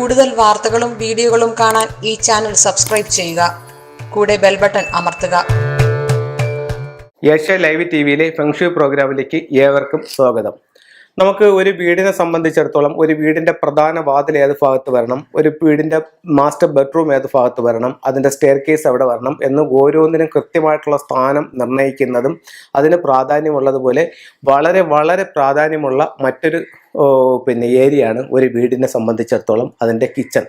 കൂടുതൽ വാർത്തകളും വീഡിയോകളും കാണാൻ ഈ ചാനൽ സബ്സ്ക്രൈബ് ചെയ്യുക. കൂടെ ബെൽ ബട്ടൺ അമർത്തുക. ഏഷ്യ ലൈവ് ടിവിയിലെ ഫെങ്ഷു പ്രോഗ്രാമിലേക്ക് ഏവർക്കും സ്വാഗതം. നമുക്ക് ഒരു വീടിനെ സംബന്ധിച്ചിടത്തോളം ഒരു വീടിന്റെ പ്രധാന വാതിൽ ഏത് ഭാഗത്ത് വരണം, ഒരു വീടിന്റെ മാസ്റ്റർ ബെഡ്റൂം ഏത് ഭാഗത്ത് വരണം, അതിന്റെ സ്റ്റെയർ കേസ് എവിടെ വരണം എന്ന് ഓരോന്നിനും കൃത്യമായിട്ടുള്ള സ്ഥാനം നിർണ്ണയിക്കുന്നതും അതിന് പ്രാധാന്യമുള്ളതുപോലെ വളരെ വളരെ പ്രാധാന്യമുള്ള മറ്റൊരു ഏരിയയാണ് ഒരു വീടിനെ സംബന്ധിച്ചിടത്തോളം അതിൻ്റെ കിച്ചൺ.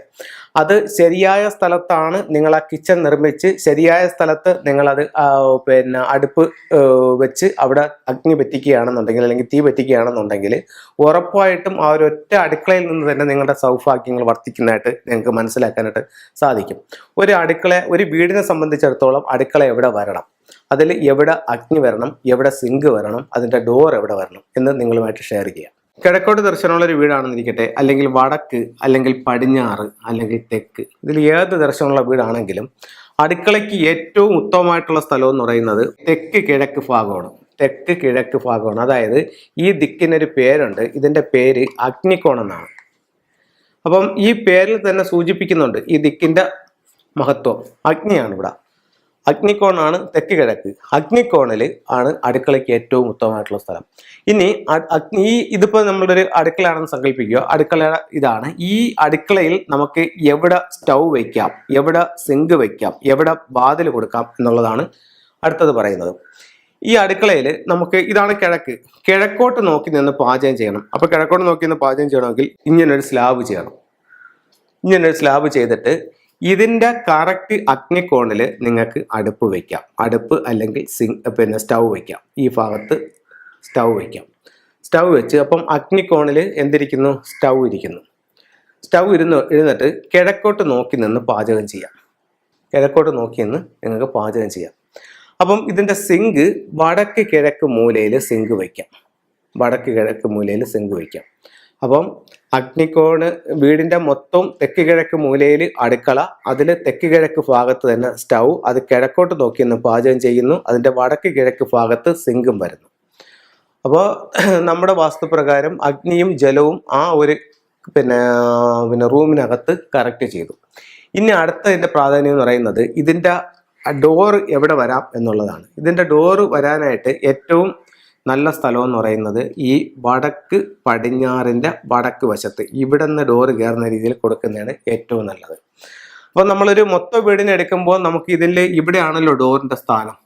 അത് ശരിയായ സ്ഥലത്താണ് നിങ്ങൾ ആ കിച്ചൺ നിർമ്മിച്ച് ശരിയായ സ്ഥലത്ത് നിങ്ങളത് അടുപ്പ് വെച്ച് അവിടെ അഗ്നി പറ്റിക്കുകയാണെന്നുണ്ടെങ്കിൽ അല്ലെങ്കിൽ തീ പറ്റിക്കുകയാണെന്നുണ്ടെങ്കിൽ ഉറപ്പായിട്ടും ആ ഒരൊറ്റ അടുക്കളയിൽ നിന്ന് തന്നെ നിങ്ങളുടെ സൗഭാഗ്യങ്ങൾ വർദ്ധിക്കുന്നതായിട്ട് നിങ്ങൾക്ക് മനസ്സിലാക്കാനായിട്ട് സാധിക്കും. ഒരു വീടിനെ സംബന്ധിച്ചിടത്തോളം അടുക്കള എവിടെ വരണം, അതിൽ എവിടെ അഗ്നി വരണം, എവിടെ സിങ്ക് വരണം, അതിൻ്റെ ഡോർ എവിടെ വരണം എന്ന് നിങ്ങളുമായിട്ട് ഷെയർ ചെയ്യാം. കിഴക്കോട്ട് ദർശനമുള്ള ഒരു വീടാണെന്നിരിക്കട്ടെ, അല്ലെങ്കിൽ വടക്ക്, അല്ലെങ്കിൽ പടിഞ്ഞാറ്, അല്ലെങ്കിൽ തെക്ക്, ഇതിൽ ഏത് ദർശനമുള്ള വീടാണെങ്കിലും അടുക്കളയ്ക്ക് ഏറ്റവും ഉത്തമമായിട്ടുള്ള സ്ഥലം എന്ന് പറയുന്നത് തെക്ക് കിഴക്ക് ഭാഗമാണ്. തെക്ക് കിഴക്ക് ഭാഗമാണ്. അതായത് ഈ ദിക്കിനൊരു പേരുണ്ട്, ഇതിൻ്റെ പേര് അഗ്നികോൺ എന്നാണ്. അപ്പം ഈ പേരിൽ തന്നെ സൂചിപ്പിക്കുന്നുണ്ട് ഈ ദിക്കിൻ്റെ മഹത്വം. അഗ്നിയാണ് ഇവിടെ. അഗ്നികോണാണ് തെക്ക് കിഴക്ക്. അഗ്നികോണിൽ ആണ് അടുക്കളയ്ക്ക് ഏറ്റവും ഉത്തമമായിട്ടുള്ള സ്ഥലം. ഇനി ഇതിപ്പോൾ നമ്മളുടെ ഒരു അടുക്കളയാണെന്ന് സങ്കല്പിക്കുക. അടുക്കളയുടെ ഇതാണ്. ഈ അടുക്കളയിൽ നമുക്ക് എവിടെ സ്റ്റൗ വയ്ക്കാം, എവിടെ സിങ്ക് വയ്ക്കാം, എവിടെ വാതിൽ കൊടുക്കാം എന്നുള്ളതാണ് അടുത്തത് പറയുന്നത്. ഈ അടുക്കളയിൽ നമുക്ക് ഇതാണ് കിഴക്ക്. കിഴക്കോട്ട് നോക്കി നിന്ന് പാചകം ചെയ്യണം. അപ്പോൾ കിഴക്കോട്ട് നോക്കി നിന്ന് പാചകം ചെയ്യണമെങ്കിൽ ഇങ്ങനൊരു സ്ലാബ് ചെയ്യണം. ഇങ്ങനൊരു സ്ലാബ് ചെയ്തിട്ട് ഇതിൻ്റെ കറക്റ്റ് അഗ്നികോണിൽ നിങ്ങൾക്ക് അടുപ്പ് വയ്ക്കാം. അടുപ്പ് അല്ലെങ്കിൽ സ്റ്റൗ വയ്ക്കാം. ഈ ഭാഗത്ത് സ്റ്റൗ വയ്ക്കാം. സ്റ്റൗ വെച്ച് അപ്പം അഗ്നികോണിൽ എന്തിരിക്കുന്നു? സ്റ്റൗ ഇരിക്കുന്നു. സ്റ്റൗ ഇരുന്നിട്ട് കിഴക്കോട്ട് നോക്കി നിന്ന് പാചകം ചെയ്യാം. കിഴക്കോട്ട് നോക്കി നിന്ന് നിങ്ങൾക്ക് പാചകം ചെയ്യാം. അപ്പം ഇതിൻ്റെ സിങ്ക് വടക്ക് കിഴക്ക് മൂലയിൽ സിങ്ക് വയ്ക്കാം. വടക്ക് കിഴക്ക് മൂലയിൽ സിങ്ക് വയ്ക്കാം. അപ്പം അഗ്നികോണ് വീടിൻ്റെ മൊത്തം തെക്ക് കിഴക്ക് മൂലയിൽ അടുക്കള, അതിൽ തെക്ക് കിഴക്ക് ഭാഗത്ത് തന്നെ സ്റ്റൗ, അത് കിഴക്കോട്ട് നോക്കി നിന്ന് പാചകം ചെയ്യുന്നു. അതിൻ്റെ വടക്ക് കിഴക്ക് ഭാഗത്ത് സിങ്കും വരുന്നു. അപ്പോൾ നമ്മുടെ വാസ്തുപ്രകാരം അഗ്നിയും ജലവും ആ ഒരു റൂമിനകത്ത് കറക്റ്റ് ചെയ്തു. ഇനി അടുത്തതിൻ്റെ പ്രാധാന്യം എന്ന് പറയുന്നത് ഇതിൻ്റെ ഡോറ് എവിടെ വരാം എന്നുള്ളതാണ്. ഇതിൻ്റെ ഡോറ് വരാനായിട്ട് ഏറ്റവും നല്ല സ്ഥലം എന്ന് പറയുന്നത് ഈ വടക്ക് പടിഞ്ഞാറിൻ്റെ വടക്ക് വശത്ത് ഇവിടെ നിന്ന് ഡോറ് കയറുന്ന രീതിയിൽ കൊടുക്കുന്നതാണ് ഏറ്റവും നല്ലത്. അപ്പോൾ നമ്മളൊരു മൊത്തം വീടിനെ എടുക്കുമ്പോൾ നമുക്ക് ഇവിടെയാണല്ലോ ഡോറിൻ്റെ സ്ഥാനം,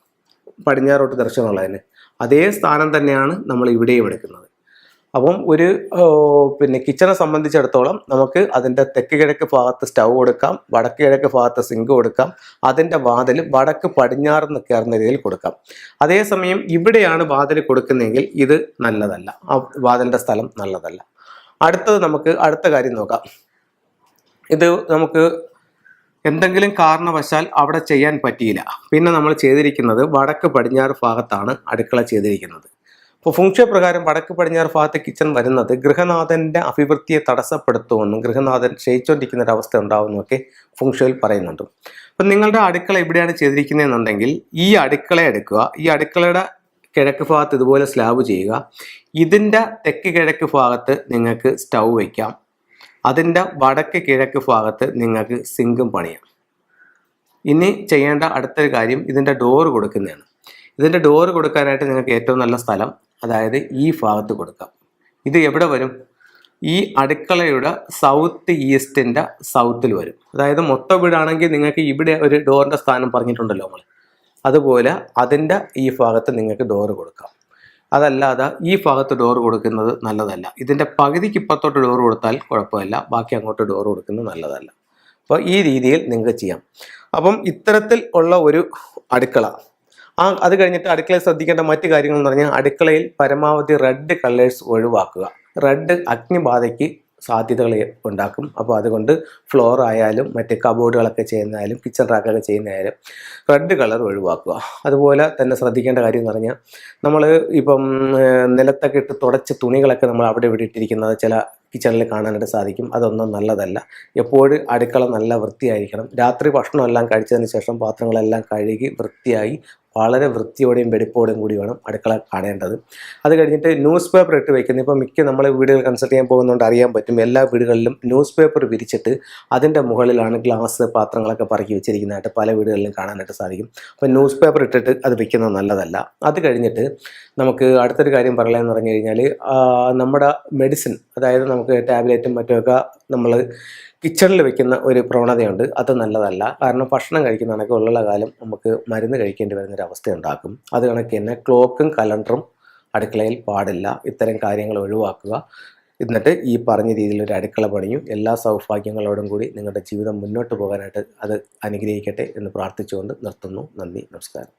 പടിഞ്ഞാറോട്ട് ദർശനമുള്ളതിന്. അതേ സ്ഥാനം തന്നെയാണ് നമ്മൾ ഇവിടെയും എടുക്കുന്നത്. അപ്പം ഒരു കിച്ചണെ സംബന്ധിച്ചിടത്തോളം നമുക്ക് അതിൻ്റെ തെക്ക് കിഴക്ക് ഭാഗത്ത് സ്റ്റൗ കൊടുക്കാം, വടക്ക് കിഴക്ക് ഭാഗത്ത് സിങ്ക് കൊടുക്കാം, അതിൻ്റെ വാതിൽ വടക്ക് പടിഞ്ഞാറ് കയറുന്ന രീതിയിൽ കൊടുക്കാം. അതേസമയം ഇവിടെയാണ് വാതിൽ കൊടുക്കുന്നതെങ്കിൽ ഇത് നല്ലതല്ല, ആ വാതിലിൻ്റെ സ്ഥലം നല്ലതല്ല. നമുക്ക് അടുത്ത കാര്യം നോക്കാം. ഇത് നമുക്ക് എന്തെങ്കിലും കാരണവശാൽ അവിടെ ചെയ്യാൻ പറ്റിയില്ല. പിന്നെ നമ്മൾ ചെയ്തിരിക്കുന്നത് വടക്ക് പടിഞ്ഞാറ് ഭാഗത്താണ് അടുക്കള ചെയ്തിരിക്കുന്നത്. അപ്പോൾ ഫംഗ്ഷൻ പ്രകാരം വടക്ക് പടിഞ്ഞാറ് ഭാഗത്ത് കിച്ചൺ വരുന്നത് ഗൃഹനാഥൻ്റെ അഭിവൃദ്ധിയെ തടസ്സപ്പെടുത്തുമെന്നും ഗൃഹനാഥൻ ക്ഷയിച്ചുകൊണ്ടിരിക്കുന്ന ഒരു അവസ്ഥ ഉണ്ടാവുമെന്നൊക്കെ ഫംഗ്ഷനിൽ പറയുന്നുണ്ട്. അപ്പം നിങ്ങളുടെ അടുക്കള എവിടെയാണ് ചെയ്തിരിക്കുന്നതെന്നുണ്ടെങ്കിൽ ഈ അടുക്കള എടുക്കുക. ഈ അടുക്കളയുടെ കിഴക്ക് ഭാഗത്ത് ഇതുപോലെ സ്ലാബ് ചെയ്യുക. ഇതിൻ്റെ തെക്ക് കിഴക്ക് ഭാഗത്ത് നിങ്ങൾക്ക് സ്റ്റൗ വയ്ക്കാം. അതിൻ്റെ വടക്ക് കിഴക്ക് ഭാഗത്ത് നിങ്ങൾക്ക് സിങ്കും പണിയാം. ഇനി ചെയ്യേണ്ട അടുത്തൊരു കാര്യം ഇതിൻ്റെ ഡോറ് കൊടുക്കുന്നതാണ്. ഇതിൻ്റെ ഡോറ് കൊടുക്കാനായിട്ട് നിങ്ങൾക്ക് ഏറ്റവും നല്ല സ്ഥലം അതായത് ഈ ഭാഗത്ത് കൊടുക്കാം. ഇത് എവിടെ വരും? ഈ അടുക്കളയുടെ സൗത്ത് ഈസ്റ്റിൻ്റെ സൗത്തിൽ വരും. അതായത് മൊത്തം വീടാണെങ്കിൽ നിങ്ങൾക്ക് ഇവിടെ ഒരു ഡോറിൻ്റെ സ്ഥാനം പറഞ്ഞിട്ടുണ്ടല്ലോ നമ്മൾ, അതുപോലെ അതിൻ്റെ ഈ ഭാഗത്ത് നിങ്ങൾക്ക് ഡോറ് കൊടുക്കാം. അതല്ലാതെ ഈ ഭാഗത്ത് ഡോറ് കൊടുക്കുന്നത് നല്ലതല്ല. ഇതിൻ്റെ പകുതിക്ക് ഇപ്പത്തോട്ട് ഡോറ് കൊടുത്താൽ കുഴപ്പമില്ല, ബാക്കി അങ്ങോട്ട് ഡോറ് കൊടുക്കുന്നത് നല്ലതല്ല. അപ്പോൾ ഈ രീതിയിൽ നിങ്ങൾക്ക് ചെയ്യാം. അപ്പം ഇത്തരത്തിൽ ഉള്ള ഒരു അടുക്കള. അത് കഴിഞ്ഞിട്ട് അടുക്കളയിൽ ശ്രദ്ധിക്കേണ്ട മറ്റു കാര്യങ്ങൾ എന്ന് പറഞ്ഞാൽ അടുക്കളയിൽ പരമാവധി റെഡ് കളേഴ്സ് ഒഴിവാക്കുക. റെഡ് അഗ്നിബാധയ്ക്ക് സാധ്യതകൾ ഉണ്ടാക്കും. അപ്പോൾ അതുകൊണ്ട് ഫ്ലോർ ആയാലും മറ്റ് കബോർഡുകളൊക്കെ ചെയ്യുന്നതായാലും കിച്ചൺ റാക്കൊക്കെ ചെയ്യുന്നതായാലും റെഡ് കളർ ഒഴിവാക്കുക. അതുപോലെ തന്നെ ശ്രദ്ധിക്കേണ്ട കാര്യം എന്ന് പറഞ്ഞാൽ നമ്മൾ ഇപ്പം നിലത്തൊക്കെ ഇട്ട് തുടച്ച തുണികളൊക്കെ നമ്മൾ അവിടെ ഇവിടെ ഇട്ടിരിക്കുന്നത് ചില കിച്ചണിൽ കാണാനായിട്ട് സാധിക്കും. അതൊന്നും നല്ലതല്ല. എപ്പോഴും അടുക്കള നല്ല വൃത്തിയായിരിക്കണം. രാത്രി ഭക്ഷണമെല്ലാം കഴിച്ചതിന് ശേഷം പാത്രങ്ങളെല്ലാം കഴുകി വൃത്തിയായി വളരെ വൃത്തിയോടെയും വെടിപ്പോടെയും കൂടി വേണം അടുക്കള കാണേണ്ടത്. അത് കഴിഞ്ഞിട്ട് ന്യൂസ് പേപ്പർ ഇട്ട് വയ്ക്കുന്നത്, ഇപ്പോൾ മിക്ക നമ്മൾ വീടുകൾ കൺസൾട്ട് ചെയ്യാൻ പോകുന്നതുകൊണ്ട് അറിയാൻ പറ്റും, എല്ലാ വീടുകളിലും ന്യൂസ് പേപ്പർ വിരിച്ചിട്ട് അതിൻ്റെ മുകളിലാണ് ഗ്ലാസ് പാത്രങ്ങളൊക്കെ പറക്കി വെച്ചിരിക്കുന്നതായിട്ട് പല വീടുകളിലും കാണാനായിട്ട് സാധിക്കും. അപ്പോൾ ന്യൂസ് പേപ്പർ ഇട്ടിട്ട് അത് വെക്കുന്നത് നല്ലതല്ല. അത് കഴിഞ്ഞിട്ട് നമുക്ക് അടുത്തൊരു കാര്യം പറയാമെന്ന് പറഞ്ഞു കഴിഞ്ഞാൽ, നമ്മുടെ മെഡിസിൻ, അതായത് നമുക്ക് ടാബ്ലറ്റും മറ്റുമൊക്കെ നമ്മൾ കിച്ചണിൽ വെക്കുന്ന ഒരു പ്രവണതയുണ്ട്. അത് നല്ലതല്ല. കാരണം ഭക്ഷണം കഴിക്കുന്ന കണക്ക് ഉള്ള കാലം നമുക്ക് മരുന്ന് കഴിക്കേണ്ടി വരുന്നൊരവസ്ഥ ഉണ്ടാക്കും. അത് കണക്ക് തന്നെ ക്ലോക്കും കലണ്ടറും അടുക്കളയിൽ പാടില്ല. ഇത്തരം കാര്യങ്ങൾ ഒഴിവാക്കുക. എന്നിട്ട് ഈ പറഞ്ഞ രീതിയിൽ ഒരു അടുക്കള പണിയും എല്ലാ സൗഭാഗ്യങ്ങളോടും കൂടി നിങ്ങളുടെ ജീവിതം മുന്നോട്ട് പോകാനായിട്ട് അത് അനുഗ്രഹിക്കട്ടെ എന്ന് പ്രാർത്ഥിച്ചുകൊണ്ട് നിർത്തുന്നു. നന്ദി, നമസ്കാരം.